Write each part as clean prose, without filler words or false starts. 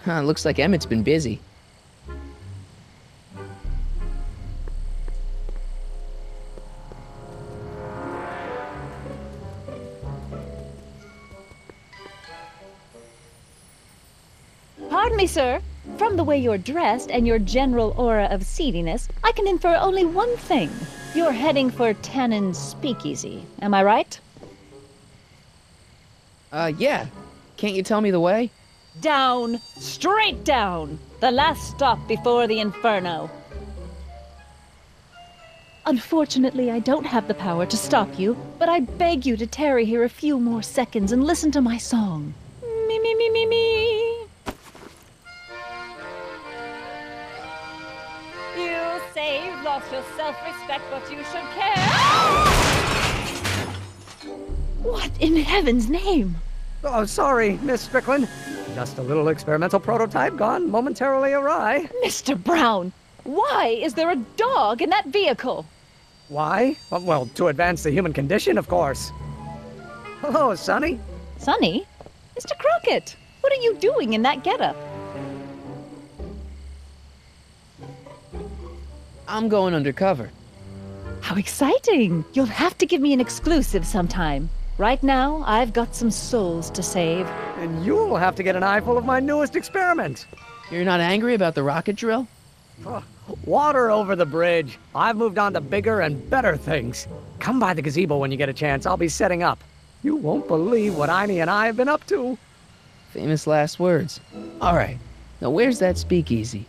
Looks like Emmett's been busy. Pardon me, sir. From the way you're dressed and your general aura of seediness, I can infer only one thing. You're heading for Tannen's speakeasy. Am I right? Yeah. Can't you tell me the way? Down. Straight down. The last stop before the inferno. Unfortunately, I don't have the power to stop you, but I beg you to tarry here a few more seconds and listen to my song. Me, me, me, me, me. You say you've lost your self-respect, but you should care. What in heaven's name? Oh, sorry, Miss Strickland. Just a little experimental prototype gone momentarily awry. Mr. Brown, why is there a dog in that vehicle? Why? Well, to advance the human condition, of course. Hello, Sonny. Sonny? Mr. Crockett, what are you doing in that getup? I'm going undercover. How exciting! You'll have to give me an exclusive sometime. Right now, I've got some souls to save. And you'll have to get an eyeful of my newest experiment. You're not angry about the rocket drill? Water over the bridge. I've moved on to bigger and better things. Come by the gazebo when you get a chance. I'll be setting up. You won't believe what Einie and I have been up to. Famous last words. All right. Now where's that speakeasy?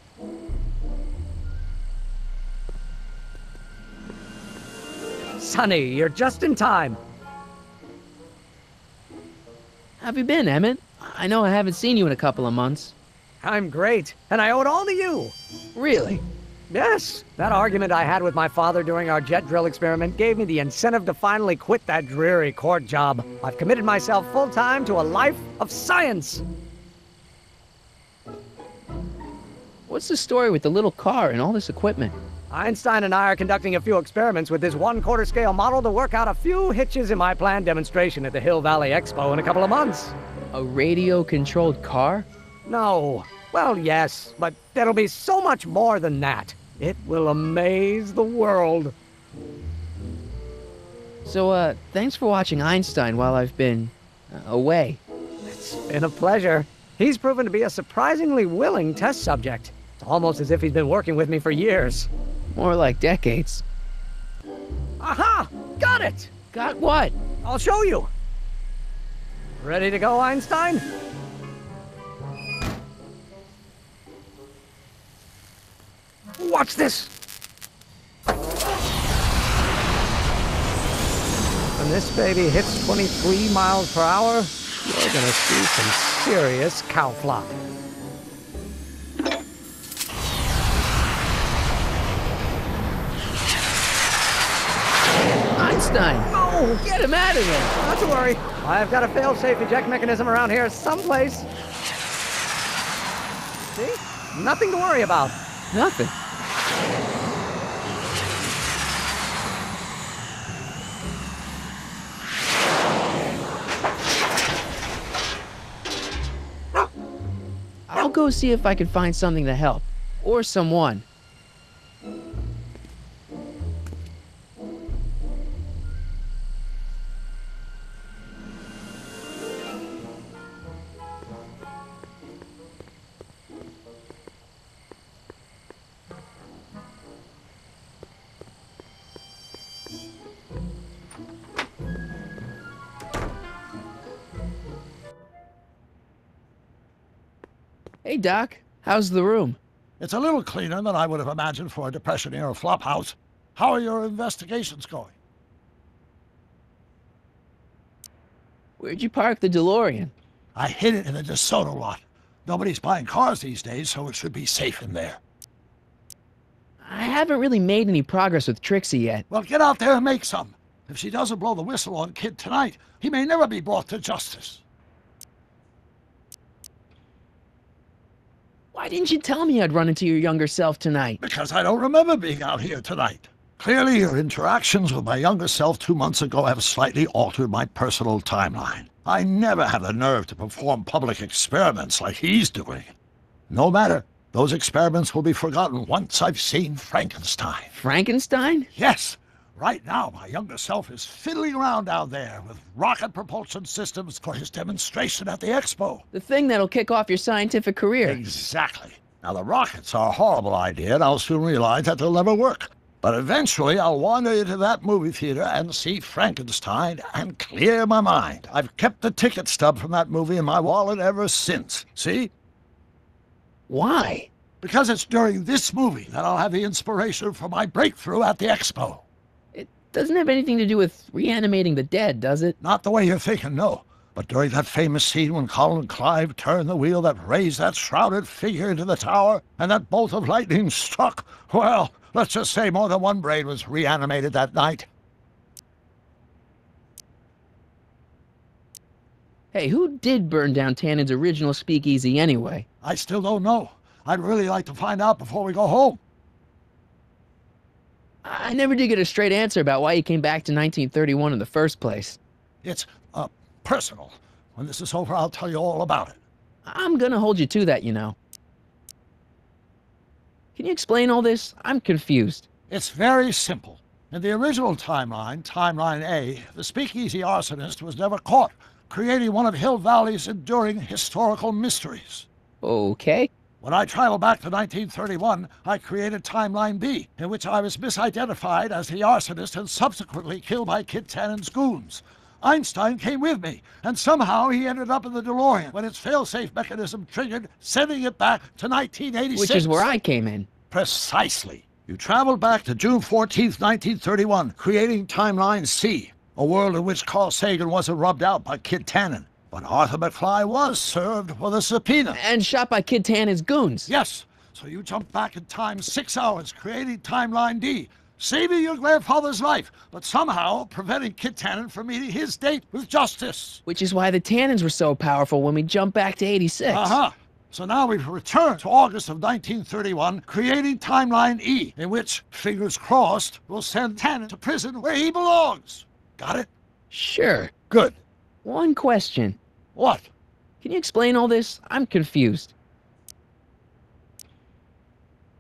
Sonny, you're just in time. How have you been, Emmett? I know I haven't seen you in a couple of months. I'm great, and I owe it all to you. Really? Yes, that argument I had with my father during our jet drill experiment gave me the incentive to finally quit that dreary court job. I've committed myself full-time to a life of science. What's the story with the little car and all this equipment? Einstein and I are conducting a few experiments with this 1/4 scale model to work out a few hitches in my planned demonstration at the Hil-Valley Expo in a couple of months. A radio-controlled car? No. Well, yes, but it'll be so much more than that. It will amaze the world. So, thanks for watching Einstein while I've been away. It's been a pleasure. He's proven to be a surprisingly willing test subject. It's almost as if he's been working with me for years. More like decades. Aha! Got it! Got what? I'll show you. Ready to go, Einstein? Watch this! When this baby hits 23 miles per hour, you're gonna see some serious cow flop. Einstein! No! Get him out of there! Not to worry. I've got a fail-safe eject mechanism around here someplace. See? Nothing to worry about. Nothing. I'll go see if I can find something to help. Or someone. Hey, Doc. How's the room? It's a little cleaner than I would have imagined for a Depression-era flophouse. How are your investigations going? Where'd you park the DeLorean? I hid it in the DeSoto lot. Nobody's buying cars these days, so it should be safe in there. I haven't really made any progress with Trixie yet. Well, get out there and make some. If she doesn't blow the whistle on Kid tonight, he may never be brought to justice. Why didn't you tell me I'd run into your younger self tonight? Because I don't remember being out here tonight. Clearly, your interactions with my younger self 2 months ago have slightly altered my personal timeline. I never had the nerve to perform public experiments like he's doing. No matter. Those experiments will be forgotten once I've seen Frankenstein. Frankenstein? Yes. Right now, my younger self is fiddling around down there with rocket propulsion systems for his demonstration at the expo. The thing that'll kick off your scientific career. Exactly. Now, the rockets are a horrible idea, and I'll soon realize that they'll never work. But eventually, I'll wander into that movie theater and see Frankenstein and clear my mind. I've kept the ticket stub from that movie in my wallet ever since. See? Why? Because it's during this movie that I'll have the inspiration for my breakthrough at the expo. It doesn't have anything to do with reanimating the dead, does it? Not the way you're thinking, no. But during that famous scene when Colin Clive turned the wheel that raised that shrouded figure into the tower and that bolt of lightning struck, well, let's just say more than one brain was reanimated that night. Hey, who did burn down Tannen's original speakeasy anyway? I still don't know. I'd really like to find out before we go home. I never did get a straight answer about why you came back to 1931 in the first place. It's, personal. When this is over, I'll tell you all about it. I'm gonna hold you to that, you know. Can you explain all this? I'm confused. It's very simple. In the original timeline, Timeline A, the speakeasy arsonist was never caught, creating one of Hill's enduring historical mysteries. Okay. When I traveled back to 1931, I created Timeline B, in which I was misidentified as the arsonist and subsequently killed by Kid Tannen's goons. Einstein came with me, and somehow he ended up in the DeLorean when its fail-safe mechanism triggered, sending it back to 1986. Which is where I came in. Precisely. You traveled back to June 14th, 1931, creating Timeline C, a world in which Carl Sagan wasn't rubbed out by Kid Tannen, but Arthur McFly was served with a subpoena. And shot by Kid Tannen's goons. Yes, so you jumped back in time 6 hours, creating Timeline D, saving your grandfather's life, but somehow preventing Kid Tannen from meeting his date with justice. Which is why the Tannens were so powerful when we jumped back to 86. So now we've returned to August of 1931, creating Timeline E, in which, fingers crossed, we'll send Tannen to prison where he belongs. Got it? Sure. Good. One question. What? Can you explain all this? I'm confused.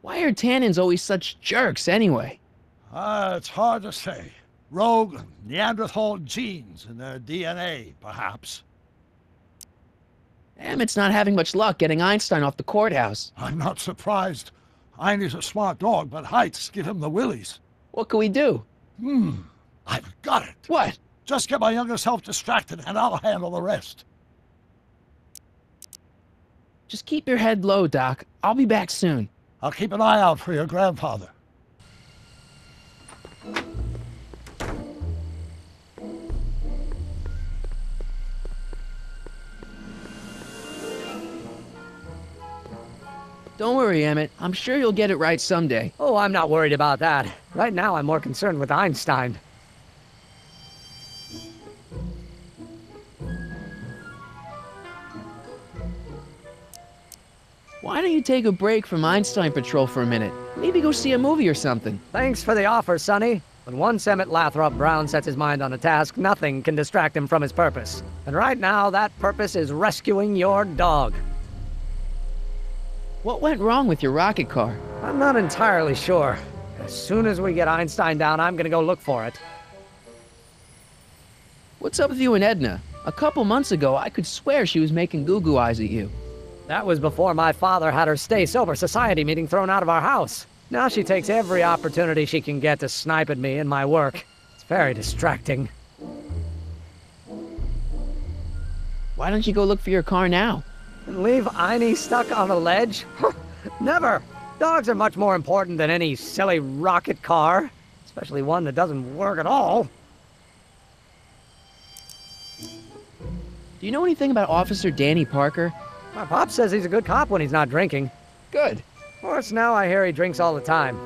Why are Tannens always such jerks anyway? It's hard to say. Rogue Neanderthal genes in their DNA, perhaps. Emmett's not having much luck getting Einstein off the courthouse. I'm not surprised. Einstein's a smart dog, but heights give him the willies. What can we do? I've got it. What? Just get my younger self distracted, and I'll handle the rest. Just keep your head low, Doc. I'll be back soon. I'll keep an eye out for your grandfather. Don't worry, Emmett. I'm sure you'll get it right someday. Oh, I'm not worried about that. Right now, I'm more concerned with Einstein. Why don't you take a break from Einstein Patrol for a minute? Maybe go see a movie or something. Thanks for the offer, Sonny. But once Emmett Lathrop Brown sets his mind on a task, nothing can distract him from his purpose. And right now, that purpose is rescuing your dog. What went wrong with your rocket car? I'm not entirely sure. As soon as we get Einstein down, I'm gonna go look for it. What's up with you and Edna? A couple months ago, I could swear she was making goo-goo eyes at you. That was before my father had her stay-sober society meeting thrown out of our house. Now she takes every opportunity she can get to snipe at me and my work. It's very distracting. Why don't you go look for your car now? And leave Einie stuck on a ledge? Never! Dogs are much more important than any silly rocket car. Especially one that doesn't work at all. Do you know anything about Officer Danny Parker? My pop says he's a good cop when he's not drinking. Good. Of course, now I hear he drinks all the time.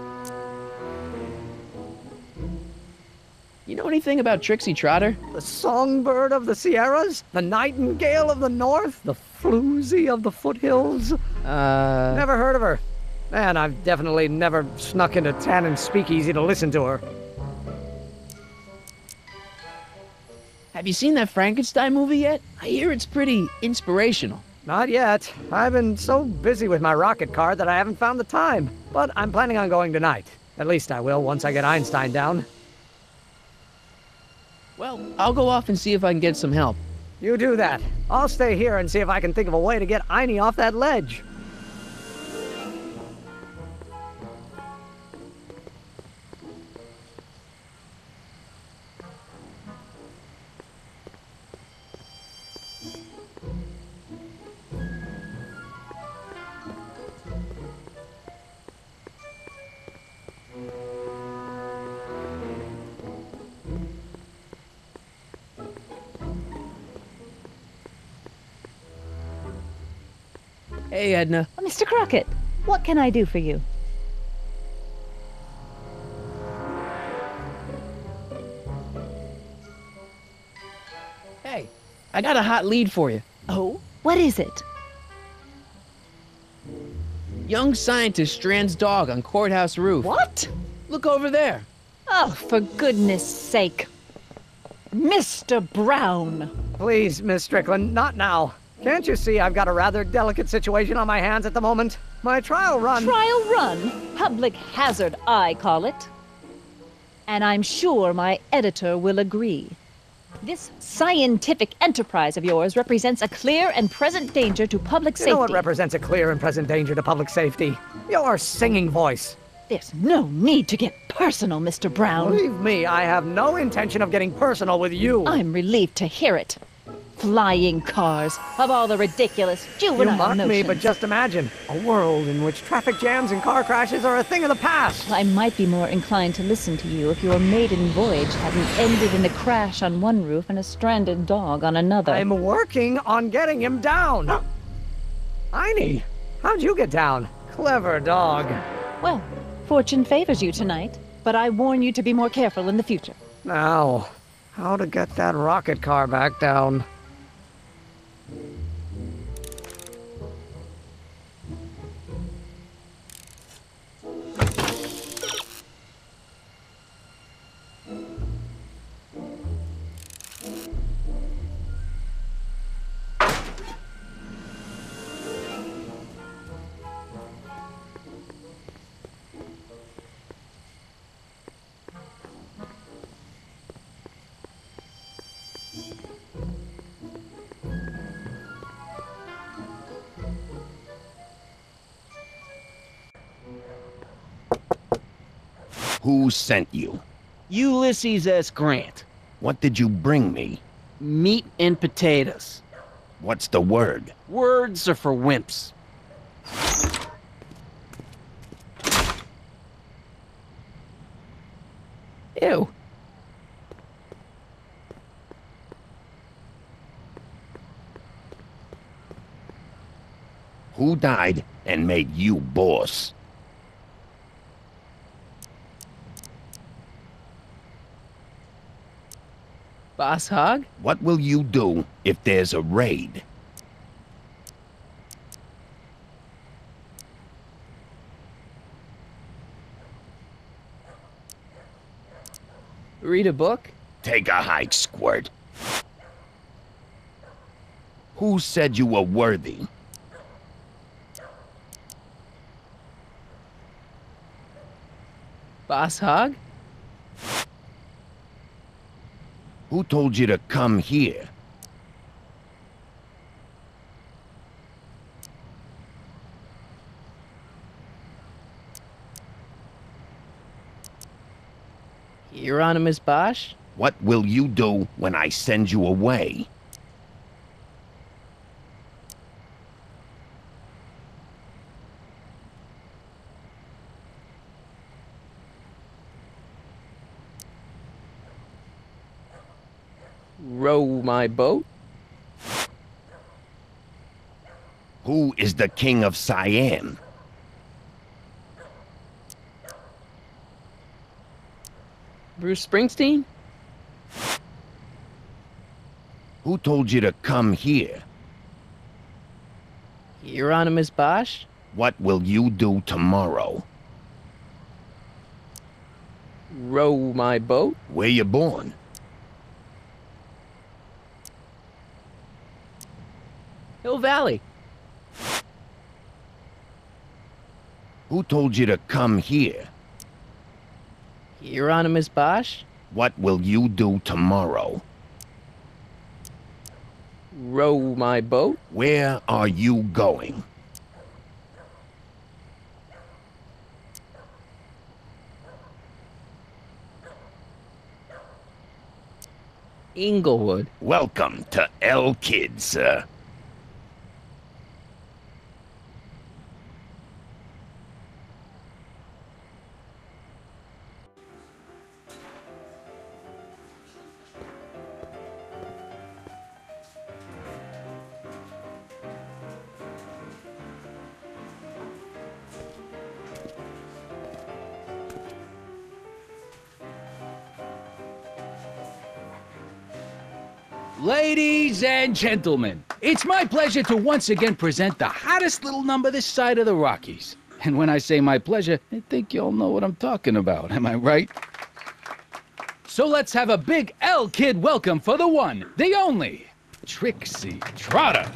You know anything about Trixie Trotter? The songbird of the Sierras? The nightingale of the north? The floozy of the foothills? Never heard of her. And I've definitely never snuck into Tannen's speakeasy to listen to her. Have you seen that Frankenstein movie yet? I hear it's pretty inspirational. Not yet. I've been so busy with my rocket car that I haven't found the time. But I'm planning on going tonight. At least I will once I get Einstein down. Well, I'll go off and see if I can get some help. You do that. I'll stay here and see if I can think of a way to get Einie off that ledge. Hey, Edna. Mr. Crockett, what can I do for you? Hey, I got a hot lead for you. Oh? What is it? Young scientist strands dog on courthouse roof. What? Look over there. Oh, for goodness sake. Mr. Brown! Please, Miss Strickland, not now. Can't you see I've got a rather delicate situation on my hands at the moment? My trial run... Trial run? Public hazard, I call it. And I'm sure my editor will agree. This scientific enterprise of yours represents a clear and present danger to public safety. You know what represents a clear and present danger to public safety? Your singing voice. There's no need to get personal, Mr. Brown. Believe me, I have no intention of getting personal with you. I'm relieved to hear it. Flying cars, of all the ridiculous juvenile You mock notions. me, but just imagine. A world in which traffic jams and car crashes are a thing of the past. I might be more inclined to listen to you if your maiden voyage hadn't ended in a crash on one roof and a stranded dog on another. I'm working on getting him down. Einie, how'd you get down? Clever dog. Well, fortune favors you tonight, but I warn you to be more careful in the future. Now, how to get that rocket car back down? Who sent you? Ulysses S. Grant. What did you bring me? Meat and potatoes. What's the word? Words are for wimps. Ew. Who died and made you boss? Boss Hog? What will you do if there's a raid? Read a book? Take a hike, Squirt. Who said you were worthy? Boss Hog? Who told you to come here? Hieronymus Bosch? What will you do when I send you away? Row my boat? Who is the king of Siam? Bruce Springsteen? Who told you to come here? Hieronymus Bosch? What will you do tomorrow? Row my boat? Where you born? Hillvalley. Who told you to come here? Hieronymus Bosch? What will you do tomorrow? Row my boat? Where are you going? Inglewood. Welcome to El Kid, sir. Ladies and gentlemen, it's my pleasure to once again present the hottest little number this side of the Rockies. And when I say my pleasure, I think you all know what I'm talking about, am I right? So let's have a big L Kid welcome for the one, the only, Trixie Trotter.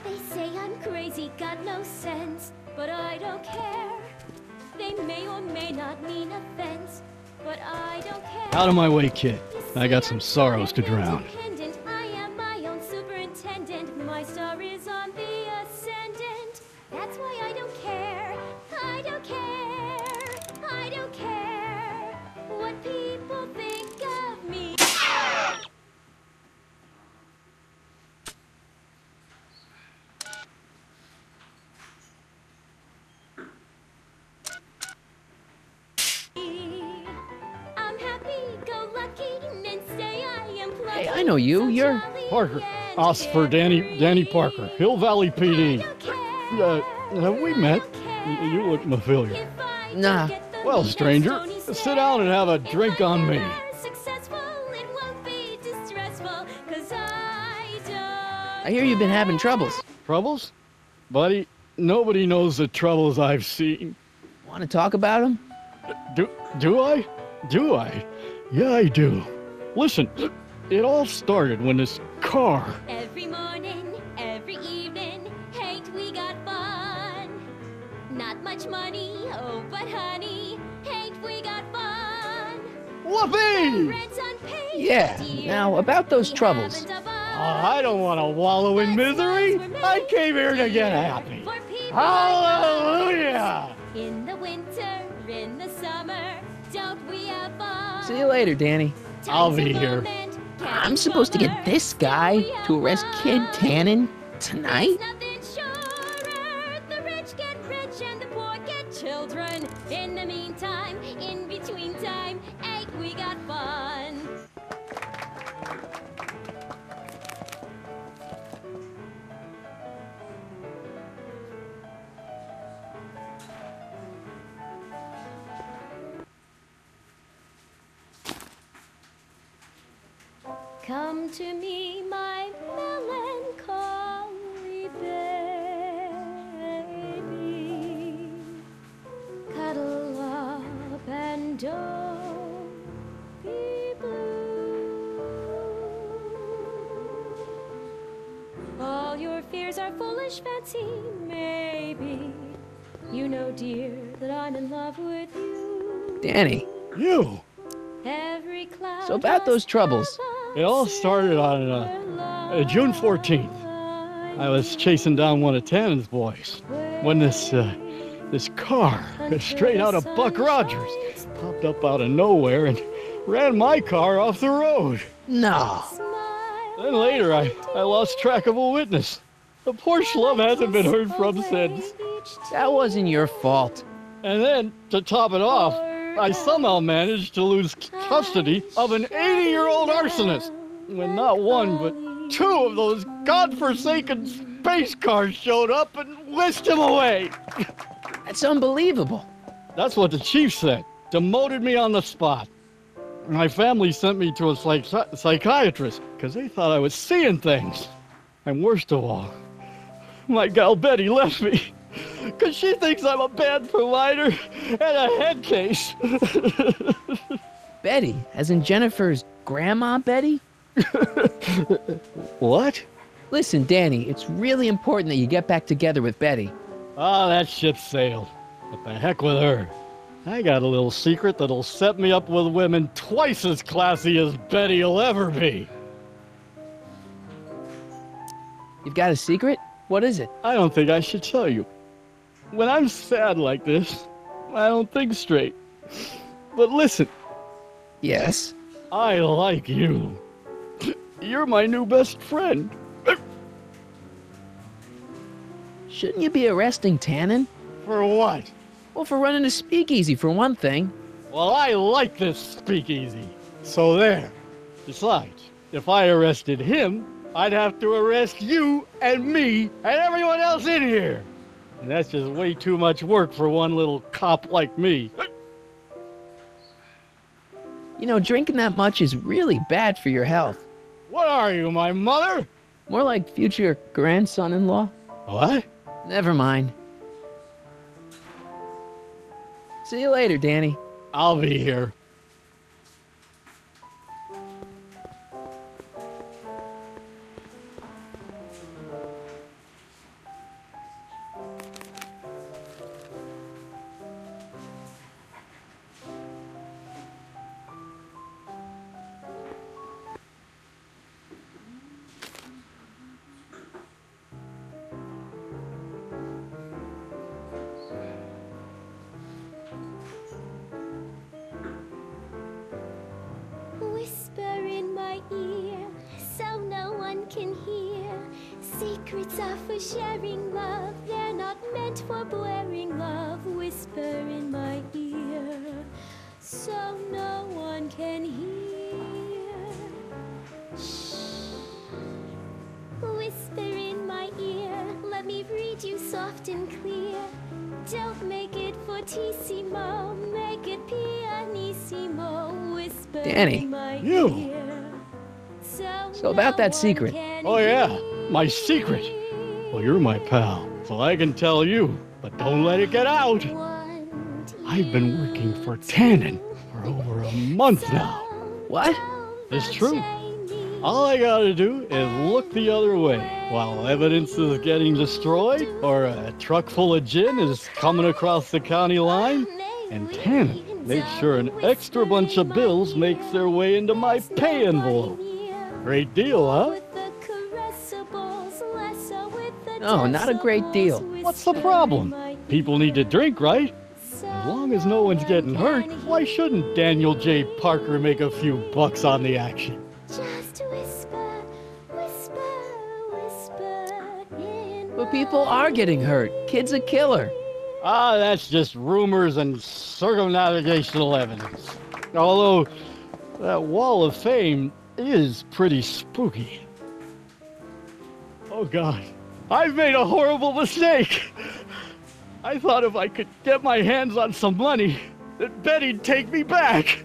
They say I'm crazy, got no sense, but I don't care. They may or may not mean offense, but I don't care. Out of my way, kid. I got some sorrows to drown. I am my own superintendent. My star is on the ascendant. That's why I don't care. I don't care. I don't care what people think of me. Hey, I know you. You're... Parker. Oscar Danny Parker. Hillvalley PD. Have we met? You look familiar. Nah. Well, stranger, sit down and have a drink on me. I hear you've been having troubles. Troubles? Buddy, nobody knows the troubles I've seen. Want to talk about them? Do I? Do I? Yeah, I do. Listen, it all started when this car... Every morning, every evening, ain't we got fun? Not much money, oh, but honey, ain't we got fun? Whoopee! Rent's unpaid, Yeah. Now, about those troubles. I don't want to wallow in misery. I came here to get happy. Hallelujah! In the winter, in the summer, don't we have fun? See you later, Danny. I'll be here. I'm supposed to get this guy to arrest Kid Tannen tonight? Nothing surer. The rich get rich and the poor get children. In the meantime, in between time, ain't we got fun? Come to me, my melancholy baby. Cuddle up and don't be blue. All your fears are foolish fancy, maybe. You know, dear, that I'm in love with you. Danny. You! Every cloud So about those troubles. It all started on June 14th. I was chasing down one of Tannen's boys when this car, straight out of Buck Rogers, popped up out of nowhere and ran my car off the road. No. Then later, I lost track of a witness. The poor schlub hasn't been heard from since. That wasn't your fault. And then, to top it off, I somehow managed to lose custody of an 80-year-old arsonist. When not one, but two of those godforsaken space cars showed up and whisked him away. That's unbelievable. That's what the chief said. Demoted me on the spot. My family sent me to a psychiatrist because they thought I was seeing things. And worst of all, my gal Betty left me. Because she thinks I'm a bad provider and a head case. Betty, as in Jennifer's grandma Betty? What? Listen, Danny, it's really important that you get back together with Betty. Ah, that ship sailed. What the heck with her? I got a little secret that'll set me up with women twice as classy as Betty'll ever be. You've got a secret? What is it? I don't think I should tell you. When I'm sad like this, I don't think straight. But listen. Yes? I like you. You're my new best friend. Shouldn't you be arresting Tannen? For what? Well, for running a speakeasy, for one thing. Well, I like this speakeasy. So there. Besides, if I arrested him, I'd have to arrest you and me and everyone else in here. And that's just way too much work for one little cop like me. You know, drinking that much is really bad for your health. What are you, my mother? More like future grandson-in-law. What? Never mind. See you later, Danny. I'll be here. Whisper in my ear, so no one can hear. Secrets are for sharing love, they're not meant for blaring love. Whisper in my ear, so no one can hear. Shh. Whisper in my ear, let me read you soft and clear. Don't make it fortissimo, make it pianissimo. Whisper Danny, in my you. ear. So about that secret. Oh yeah, my secret. Well, you're my pal, so I can tell you, but don't let it get out. I've been working for Tannen for over a month now. What? It's true. All I gotta do is look the other way while evidence is getting destroyed or a truck full of gin is coming across the county line, and Tannen makes sure an extra bunch of bills makes their way into my pay envelope. Great deal, huh? No, not a great deal. What's the problem? People need to drink, right? As long as no one's getting hurt, why shouldn't Daniel J. Parker make a few bucks on the action? Just whisper, whisper, whisper in But people are getting hurt. Kid's a killer. Ah, that's just rumors and circumnavigational evidence. Although, that wall of fame is pretty spooky. Oh God, I've made a horrible mistake. I thought if I could get my hands on some money, that Betty'd take me back.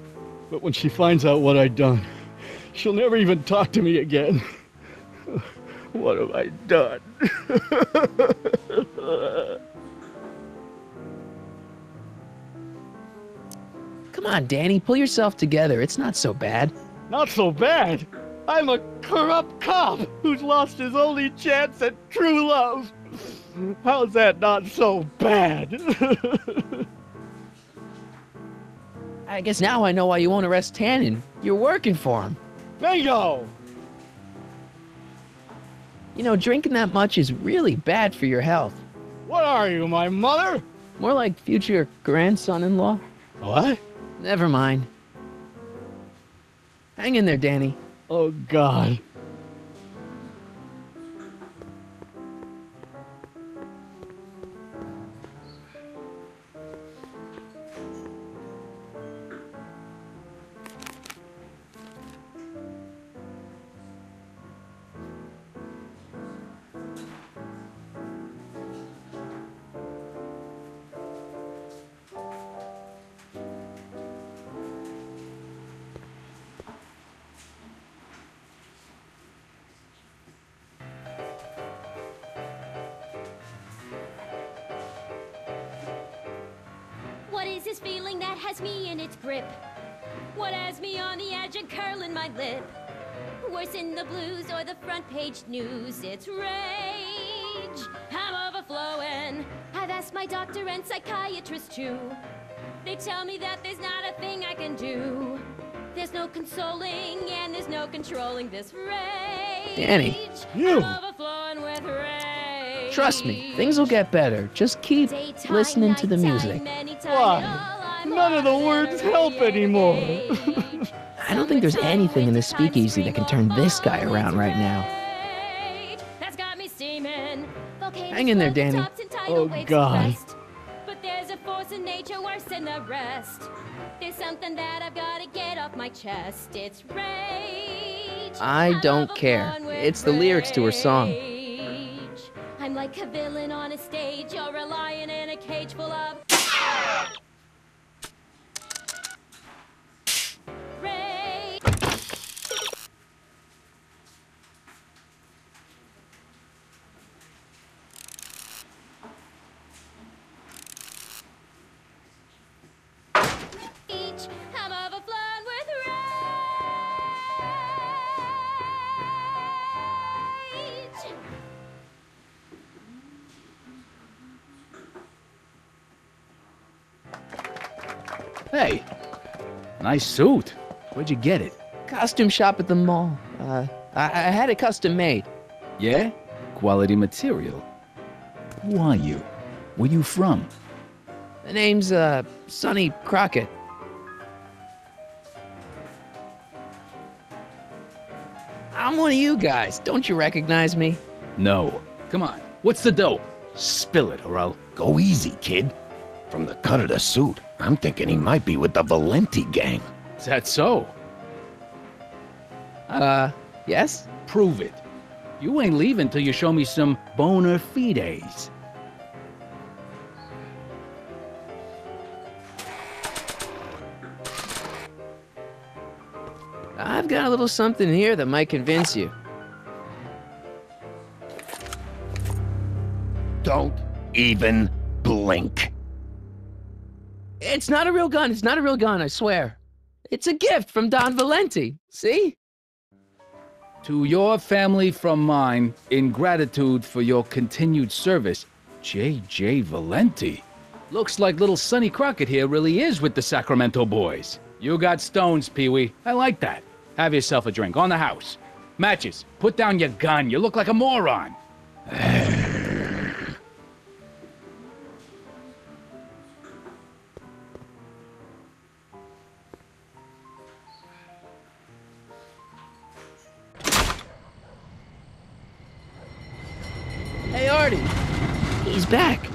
But when she finds out what I'd done, she'll never even talk to me again. What have I done? Come on, Danny, pull yourself together. It's not so bad. Not so bad. I'm a corrupt cop who's lost his only chance at true love. How's that not so bad? I guess now I know why you won't arrest Tannen. You're working for him. Bingo! You know, drinking that much is really bad for your health. What are you, my mother? More like future grandson-in-law. What? Never mind. Hang in there, Danny. Oh, God. What is this feeling that has me in its grip? What has me on the edge and curling my lip? Worse in the blues or the front page news, it's rage. I'm overflowing. I've asked my doctor and psychiatrist too. They tell me that there's not a thing I can do. There's no consoling and there's no controlling this rage. Danny, I'm overflowing with rage. trust me, things will get better. Just keep listening to the music. Why? None of the words help anymore. I don't think there's anything in this speakeasy that can turn this guy around right now. That's got me steaming. Hang in there, Danny. Oh, God. But there's a force in nature worse than the rest. There's something that I've got to get off my chest. It's rage. I don't care. It's the lyrics to her song. Rage. I'm like a villain on a stage or a lion in a cage full of rage. I'm overflowing with rage. Hey, nice suit. Where'd you get it? Costume shop at the mall. I had it custom made. Yeah? Quality material. Who are you? Where you from? The name's, Sonny Crockett. I'm one of you guys. Don't you recognize me? No. Come on. What's the dope? Spill it, or I'll... Go easy, kid. From the cut of the suit, I'm thinking he might be with the Valenti gang. Is that so? Yes? Prove it. You ain't leaving till you show me some bona fides. I've got a little something here that might convince you. Don't even blink. It's not a real gun. It's not a real gun, I swear. It's a gift from Don Valenti. See? To your family from mine, in gratitude for your continued service, J.J. Valenti. Looks like little Sonny Crockett here really is with the Sacramento boys. You got stones, Pee-wee. I like that. Have yourself a drink, on the house. Matches, put down your gun. You look like a moron. Hey, Artie. He's back.